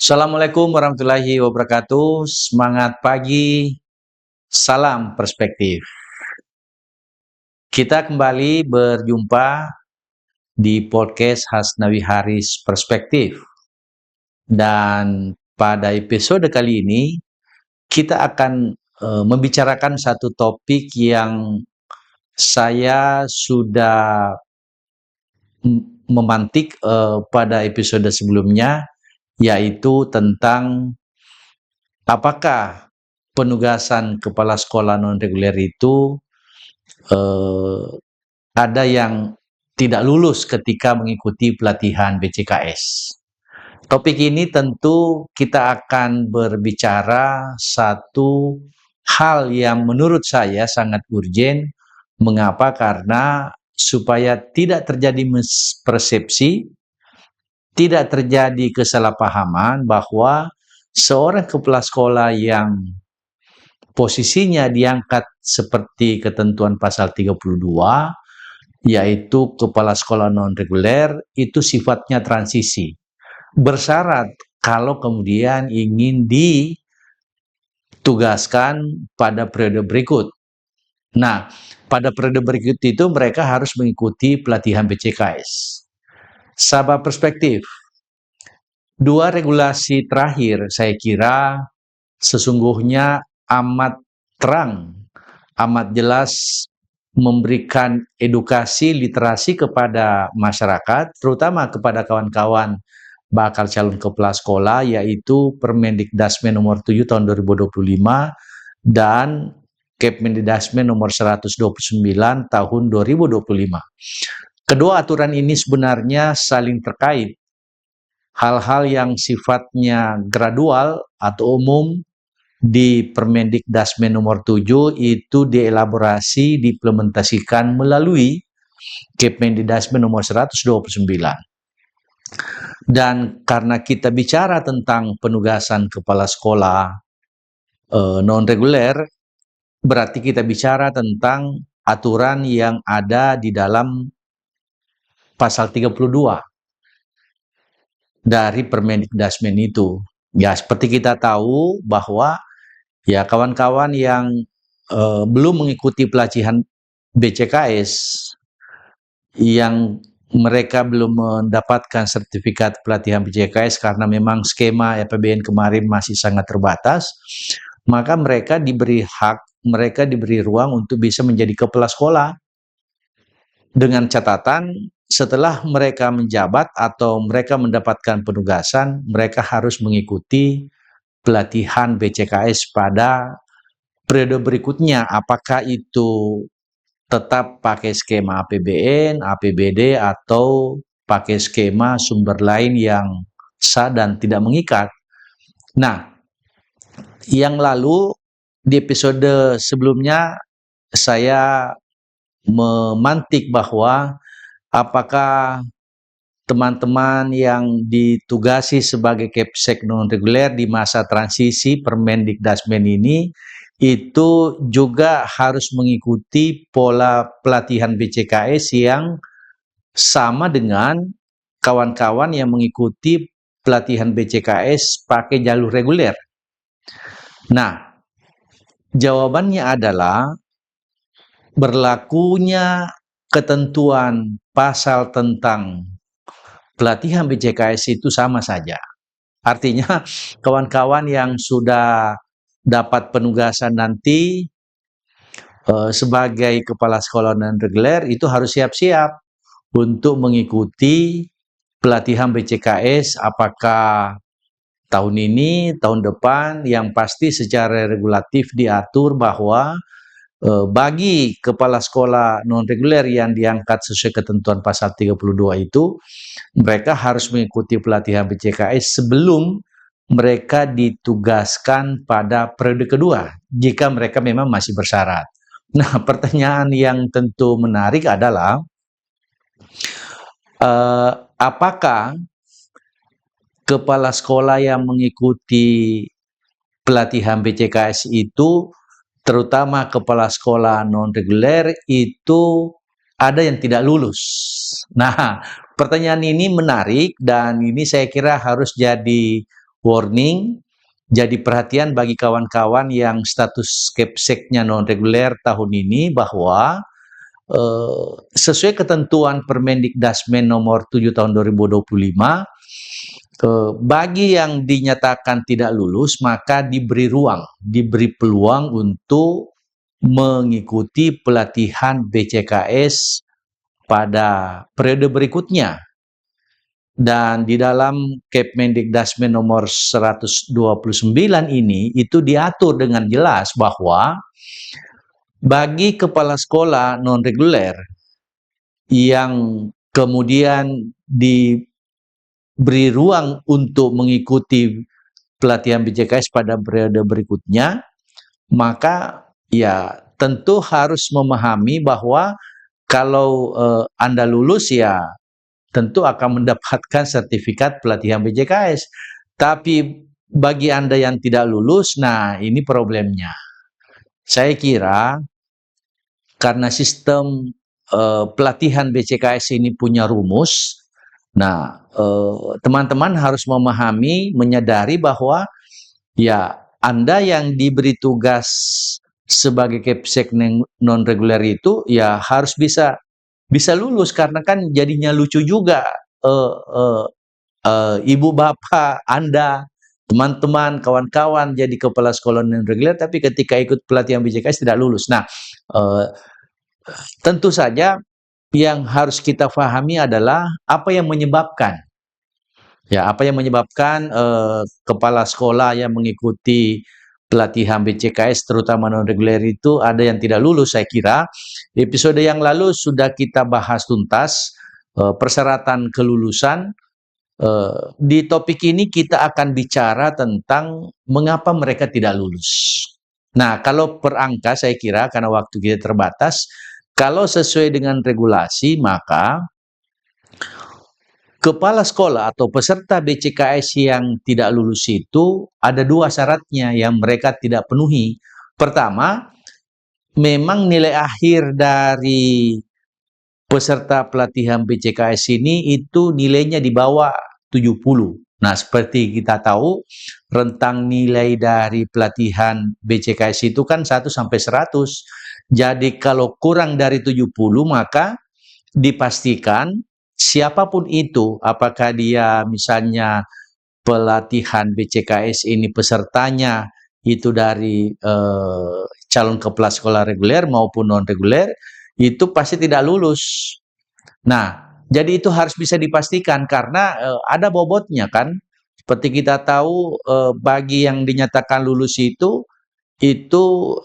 Assalamualaikum warahmatullahi wabarakatuh. Semangat pagi, salam perspektif. Kita kembali berjumpa di podcast Hasnawi Haris Perspektif. Dan pada episode kali ini kita akan membicarakan satu topik yang saya sudah memantik pada episode sebelumnya, yaitu tentang apakah penugasan kepala sekolah non-reguler itu ada yang tidak lulus ketika mengikuti pelatihan BCKS. Topik ini tentu kita akan berbicara satu hal yang menurut saya sangat urgen. Mengapa? Karena supaya tidak terjadi mispersepsi, tidak terjadi kesalahpahaman bahwa seorang kepala sekolah yang posisinya diangkat seperti ketentuan pasal 32, yaitu kepala sekolah non-reguler, itu sifatnya transisi. Bersyarat kalau kemudian ingin ditugaskan pada periode berikut. Nah, pada periode berikut itu mereka harus mengikuti pelatihan BCKS. Sahabat perspektif, dua regulasi terakhir saya kira sesungguhnya amat terang, amat jelas memberikan edukasi literasi kepada masyarakat, terutama kepada kawan-kawan bakal calon kepala sekolah, yaitu Permendikdasmen nomor 7 tahun 2025 dan Kepmendikdasmen nomor 129 tahun 2025. Kedua aturan ini sebenarnya saling terkait. Hal-hal yang sifatnya gradual atau umum di Permendikdasmen nomor 7 itu dielaborasi, diimplementasikan melalui Kepmendikdasmen nomor 129. Dan karena kita bicara tentang penugasan kepala sekolah non-reguler, berarti kita bicara tentang aturan yang ada di dalam pasal 32 dari Permendikdasmen itu. Ya, seperti kita tahu bahwa ya kawan-kawan yang belum mengikuti pelatihan BCKS, yang mereka belum mendapatkan sertifikat pelatihan BCKS karena memang skema APBN kemarin masih sangat terbatas, maka mereka diberi hak, mereka diberi ruang untuk bisa menjadi kepala sekolah dengan catatan setelah mereka menjabat atau mereka mendapatkan penugasan, mereka harus mengikuti pelatihan BCKS pada periode berikutnya, apakah itu tetap pakai skema APBN, APBD, atau pakai skema sumber lain yang sah dan tidak mengikat. Nah, yang lalu di episode sebelumnya saya memantik bahwa apakah teman-teman yang ditugasi sebagai Kepsek non-reguler di masa transisi Permendikdasmen ini itu juga harus mengikuti pola pelatihan BCKS yang sama dengan kawan-kawan yang mengikuti pelatihan BCKS pakai jalur reguler. Nah, jawabannya adalah berlakunya ketentuan pasal tentang pelatihan BCKS itu sama saja. Artinya kawan-kawan yang sudah dapat penugasan nanti sebagai kepala sekolah non-reguler itu harus siap-siap untuk mengikuti pelatihan BCKS, apakah tahun ini, tahun depan, yang pasti secara regulatif diatur bahwa bagi kepala sekolah non-reguler yang diangkat sesuai ketentuan pasal 32 itu, mereka harus mengikuti pelatihan BCKS sebelum mereka ditugaskan pada periode kedua, jika mereka memang masih bersyarat. Nah, pertanyaan yang tentu menarik adalah, apakah kepala sekolah yang mengikuti pelatihan BCKS itu, terutama kepala sekolah non-reguler, itu ada yang tidak lulus? Nah, pertanyaan ini menarik dan ini saya kira harus jadi warning, jadi perhatian bagi kawan-kawan yang status Kepseknya non-reguler tahun ini bahwa sesuai ketentuan Permendikdasmen nomor 7 tahun 2025, bagi yang dinyatakan tidak lulus maka diberi ruang, diberi peluang untuk mengikuti pelatihan BCKS pada periode berikutnya. Dan di dalam Kepmendikdasmen nomor 129 ini itu diatur dengan jelas bahwa bagi kepala sekolah non-reguler yang kemudian diberi ruang untuk mengikuti pelatihan BCKS pada periode berikutnya, maka ya tentu harus memahami bahwa kalau Anda lulus ya tentu akan mendapatkan sertifikat pelatihan BCKS. Tapi bagi Anda yang tidak lulus, nah ini problemnya. Saya kira karena sistem pelatihan BCKS ini punya rumus, nah teman-teman harus memahami, menyadari bahwa ya Anda yang diberi tugas sebagai Kepsek non-reguler itu ya harus bisa lulus, karena kan jadinya lucu juga ibu bapak Anda, teman-teman, kawan-kawan jadi kepala sekolah non-reguler tapi ketika ikut pelatihan BCKS tidak lulus. Nah, tentu saja yang harus kita pahami adalah apa yang menyebabkan. Ya, apa yang menyebabkan kepala sekolah yang mengikuti pelatihan BCKS terutama non-reguler itu ada yang tidak lulus. Saya kira episode yang lalu sudah kita bahas tuntas persyaratan kelulusan. Di topik ini kita akan bicara tentang mengapa mereka tidak lulus. Nah, kalau per angka saya kira karena waktu kita terbatas, kalau sesuai dengan regulasi maka kepala sekolah atau peserta BCKS yang tidak lulus itu ada dua syaratnya yang mereka tidak penuhi. Pertama, memang nilai akhir dari peserta pelatihan BCKS ini itu nilainya di bawah 70. Nah, seperti kita tahu, rentang nilai dari pelatihan BCKS itu kan 1 sampai 100. Jadi kalau kurang dari 70 maka dipastikan siapapun itu, apakah dia misalnya pelatihan BCKS ini pesertanya itu dari calon kepala sekolah reguler maupun non-reguler, itu pasti tidak lulus. Nah, jadi itu harus bisa dipastikan karena ada bobotnya kan. Seperti kita tahu bagi yang dinyatakan lulus itu 70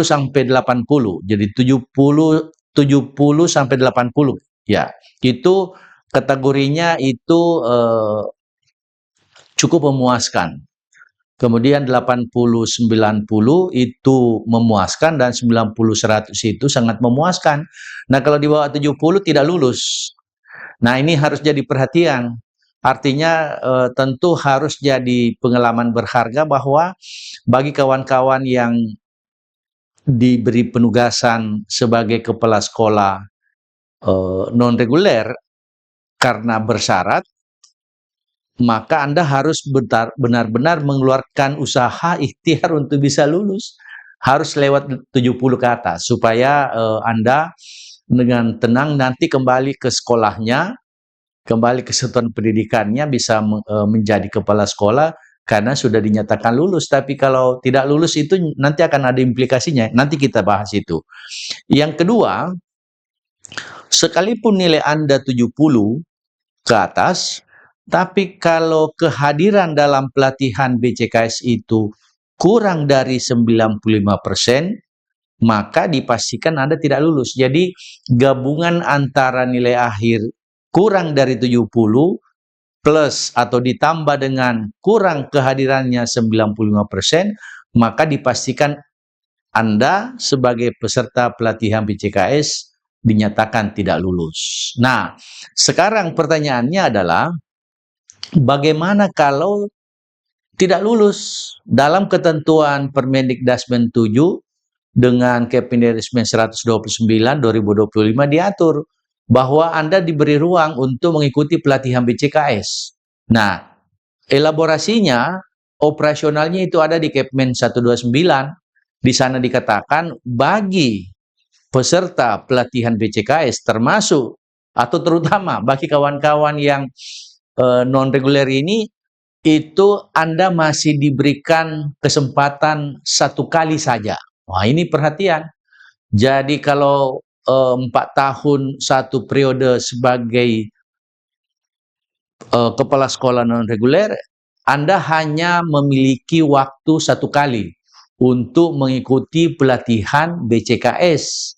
sampai 80. Jadi 70 sampai 80 ya. Itu kategorinya itu cukup memuaskan. Kemudian 80-90 itu memuaskan dan 90-100 itu sangat memuaskan. Nah, kalau di bawah 70 tidak lulus. Nah, ini harus jadi perhatian. Artinya tentu harus jadi pengalaman berharga bahwa bagi kawan-kawan yang diberi penugasan sebagai kepala sekolah non-reguler karena bersyarat, maka Anda harus benar-benar mengeluarkan usaha ikhtiar untuk bisa lulus. Harus lewat 70 ke atas, supaya Anda dengan tenang nanti kembali ke sekolahnya, kembali ke satuan pendidikannya, bisa menjadi kepala sekolah karena sudah dinyatakan lulus. Tapi kalau tidak lulus itu nanti akan ada implikasinya, nanti kita bahas itu. Yang kedua, sekalipun nilai Anda 70 ke atas, tapi kalau kehadiran dalam pelatihan BCKS itu kurang dari 95%, maka dipastikan Anda tidak lulus. Jadi gabungan antara nilai akhir kurang dari 70 plus atau ditambah dengan kurang kehadirannya 95%, maka dipastikan Anda sebagai peserta pelatihan BCKS dinyatakan tidak lulus. Nah, sekarang pertanyaannya adalah bagaimana kalau tidak lulus? Dalam ketentuan Permendikdasmen 7 dengan Kepmendikdasmen 129 2025 diatur bahwa Anda diberi ruang untuk mengikuti pelatihan BCKS. Nah, elaborasinya, operasionalnya itu ada di Kepmen 129. Di sana dikatakan bagi peserta pelatihan BCKS termasuk atau terutama bagi kawan-kawan yang non-reguler ini, itu Anda masih diberikan kesempatan 1 kali saja. Wah, ini perhatian. Jadi kalau 4 tahun 1 periode sebagai kepala sekolah non-reguler, Anda hanya memiliki waktu 1 kali untuk mengikuti pelatihan BCKS.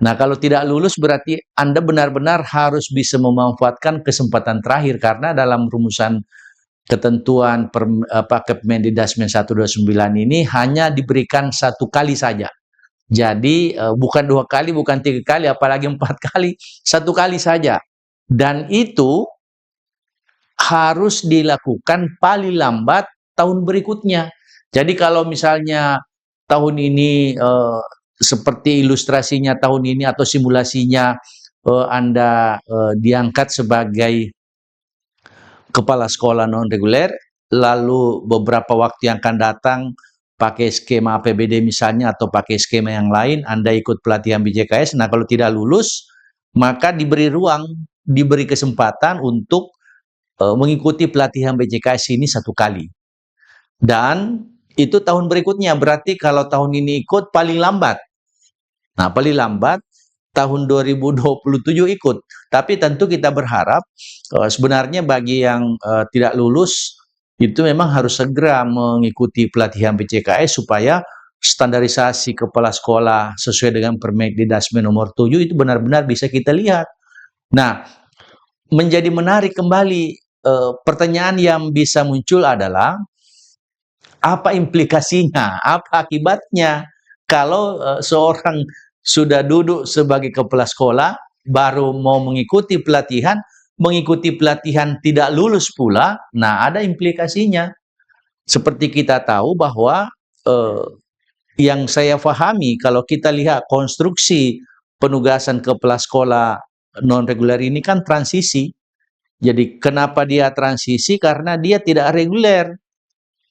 Nah, kalau tidak lulus berarti Anda benar-benar harus bisa memanfaatkan kesempatan terakhir, karena dalam rumusan ketentuan Kepmendikdasmen 129 ini hanya diberikan 1 kali saja. Jadi bukan 2 kali, bukan 3 kali, apalagi 4 kali, 1 kali saja. Dan itu harus dilakukan paling lambat tahun berikutnya. Jadi kalau misalnya tahun ini seperti ilustrasinya tahun ini atau simulasinya Anda diangkat sebagai kepala sekolah non-reguler, lalu beberapa waktu yang akan datang pakai skema APBD misalnya atau pakai skema yang lain, Anda ikut pelatihan BJKS. Nah, kalau tidak lulus, maka diberi ruang, diberi kesempatan untuk mengikuti pelatihan BJKS ini 1 kali. Dan itu tahun berikutnya, berarti kalau tahun ini ikut paling lambat. Nah, paling lambat tahun 2027 ikut. Tapi tentu kita berharap sebenarnya bagi yang tidak lulus itu memang harus segera mengikuti pelatihan BCKS supaya standarisasi kepala sekolah sesuai dengan Permendikdasmen nomor 7 itu benar-benar bisa kita lihat. Nah, menjadi menarik kembali, pertanyaan yang bisa muncul adalah apa implikasinya, apa akibatnya kalau seorang sudah duduk sebagai kepala sekolah, baru mau mengikuti pelatihan tidak lulus pula. Nah, ada implikasinya. Seperti kita tahu bahwa yang saya pahami, kalau kita lihat konstruksi penugasan kepala sekolah non-reguler ini kan transisi. Jadi kenapa dia transisi? Karena dia tidak reguler.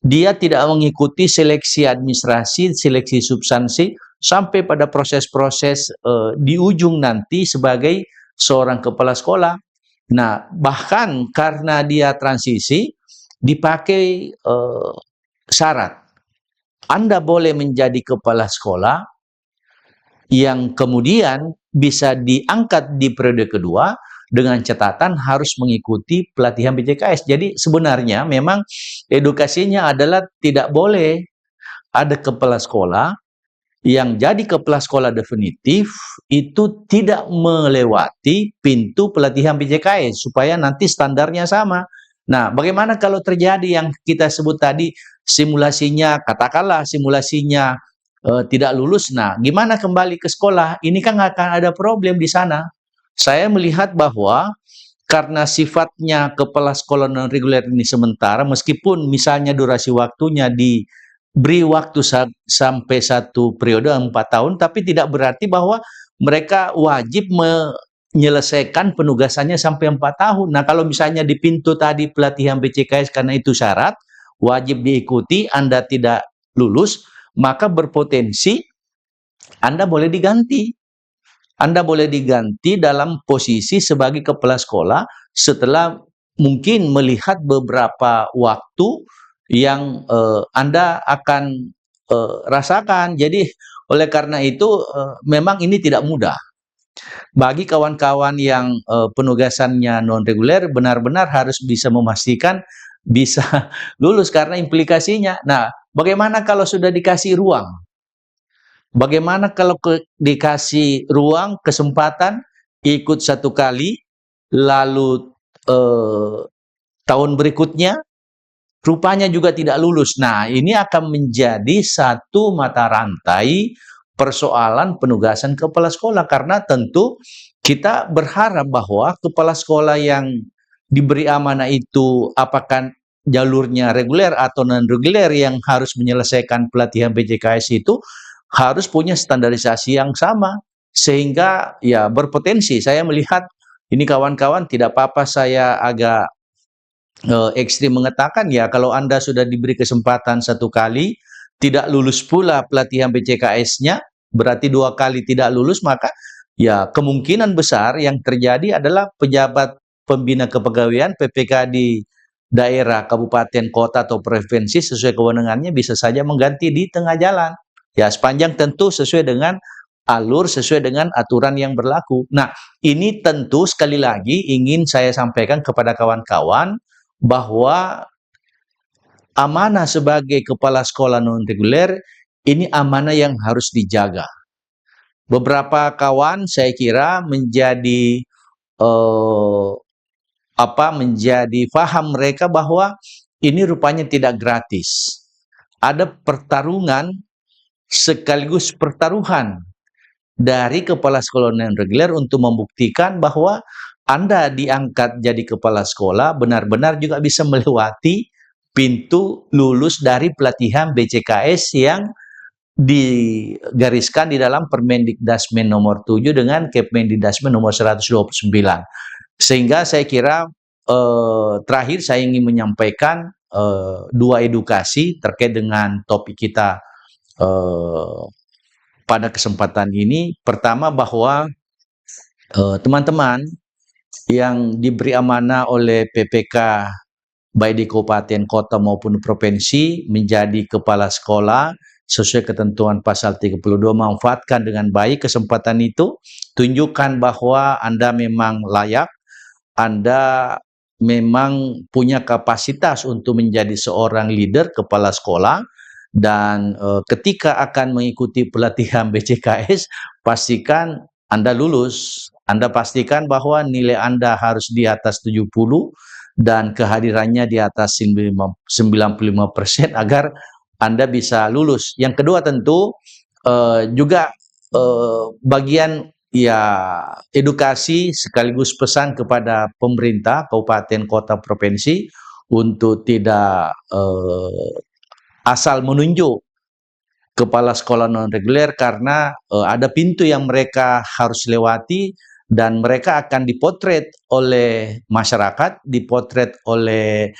Dia tidak mengikuti seleksi administrasi, seleksi substansi, sampai pada proses-proses di ujung nanti sebagai seorang kepala sekolah. Nah, bahkan karena dia transisi, dipakai syarat. Anda boleh menjadi kepala sekolah yang kemudian bisa diangkat di periode kedua dengan catatan harus mengikuti pelatihan BCKS. Jadi sebenarnya memang edukasinya adalah tidak boleh ada kepala sekolah yang jadi kepala sekolah definitif itu tidak melewati pintu pelatihan BCKS supaya nanti standarnya sama. Nah, bagaimana kalau terjadi yang kita sebut tadi simulasinya, katakanlah simulasinya tidak lulus, nah gimana kembali ke sekolah? Ini kan akan ada problem di sana. Saya melihat bahwa karena sifatnya kepala sekolah non-reguler ini sementara, meskipun misalnya durasi waktunya diberi waktu sampai 1 periode 4 tahun, tapi tidak berarti bahwa mereka wajib menyelesaikan penugasannya sampai 4 tahun. Nah, kalau misalnya di pintu tadi pelatihan BCKS karena itu syarat, wajib diikuti, Anda tidak lulus, maka berpotensi Anda boleh diganti. Anda boleh diganti dalam posisi sebagai kepala sekolah setelah mungkin melihat beberapa waktu yang Anda akan rasakan. Jadi oleh karena itu memang ini tidak mudah. Bagi kawan-kawan yang penugasannya non-reguler, benar-benar harus bisa memastikan bisa lulus karena implikasinya. Nah, bagaimana kalau sudah dikasih ruang? Bagaimana kalau dikasih ruang, kesempatan, ikut 1 kali, lalu tahun berikutnya, rupanya juga tidak lulus. Nah, ini akan menjadi satu mata rantai persoalan penugasan kepala sekolah. Karena tentu kita berharap bahwa kepala sekolah yang diberi amanah itu apakah jalurnya reguler atau non-reguler yang harus menyelesaikan pelatihan BCKS itu harus punya standarisasi yang sama. Sehingga ya berpotensi, saya melihat ini kawan-kawan tidak apa-apa saya agak ekstrim mengatakan ya kalau Anda sudah diberi kesempatan satu kali tidak lulus pula pelatihan BCKS-nya, berarti 2 kali tidak lulus, maka ya kemungkinan besar yang terjadi adalah pejabat pembina kepegawaian PPK di daerah, kabupaten, kota atau provinsi sesuai kewenangannya bisa saja mengganti di tengah jalan. Ya sepanjang tentu sesuai dengan alur, sesuai dengan aturan yang berlaku. Nah, ini tentu sekali lagi ingin saya sampaikan kepada kawan-kawan bahwa amanah sebagai kepala sekolah non reguler ini amanah yang harus dijaga. Beberapa kawan saya kira menjadi menjadi paham mereka bahwa ini rupanya tidak gratis. Ada pertarungan sekaligus pertaruhan dari kepala sekolah non reguler untuk membuktikan bahwa Anda diangkat jadi kepala sekolah benar-benar juga bisa melewati pintu lulus dari pelatihan BCKS yang digariskan di dalam Permendikdasmen nomor 7 dengan Kepmendikdasmen nomor 129. Sehingga saya kira terakhir saya ingin menyampaikan 2 edukasi terkait dengan topik kita pada kesempatan ini. Pertama bahwa teman-teman yang diberi amanah oleh PPK baik di kabupaten, kota maupun provinsi menjadi kepala sekolah sesuai ketentuan pasal 32, manfaatkan dengan baik kesempatan itu, tunjukkan bahwa Anda memang layak, Anda memang punya kapasitas untuk menjadi seorang leader kepala sekolah, dan ketika akan mengikuti pelatihan BCKS, pastikan Anda lulus. Anda pastikan bahwa nilai Anda harus di atas 70 dan kehadirannya di atas 95% agar Anda bisa lulus. Yang kedua tentu juga bagian ya edukasi sekaligus pesan kepada pemerintah kabupaten, kota, provinsi untuk tidak asal menunjuk kepala sekolah non reguler karena ada pintu yang mereka harus lewati dan mereka akan dipotret oleh masyarakat, dipotret oleh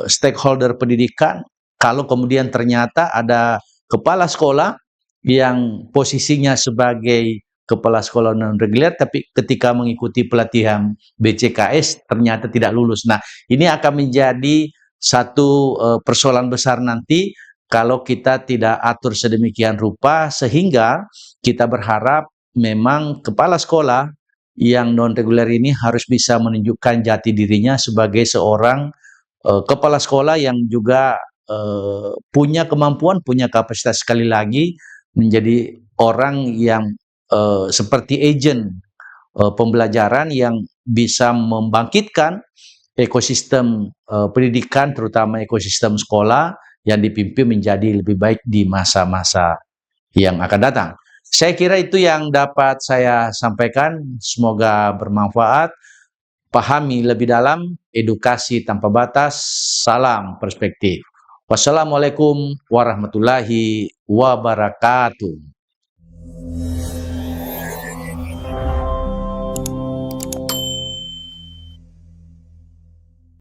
stakeholder pendidikan. Kalau kemudian ternyata ada kepala sekolah yang posisinya sebagai kepala sekolah non reguler tapi ketika mengikuti pelatihan BCKS ternyata tidak lulus. Nah, ini akan menjadi satu persoalan besar nanti kalau kita tidak atur sedemikian rupa, sehingga kita berharap memang kepala sekolah yang non reguler ini harus bisa menunjukkan jati dirinya sebagai seorang kepala sekolah yang juga punya kemampuan, punya kapasitas, sekali lagi menjadi orang yang seperti agen pembelajaran yang bisa membangkitkan ekosistem pendidikan, terutama ekosistem sekolah yang dipimpin menjadi lebih baik di masa-masa yang akan datang. Saya kira itu yang dapat saya sampaikan. Semoga bermanfaat. Pahami lebih dalam, edukasi tanpa batas. Salam perspektif. Wassalamualaikum warahmatullahi wabarakatuh.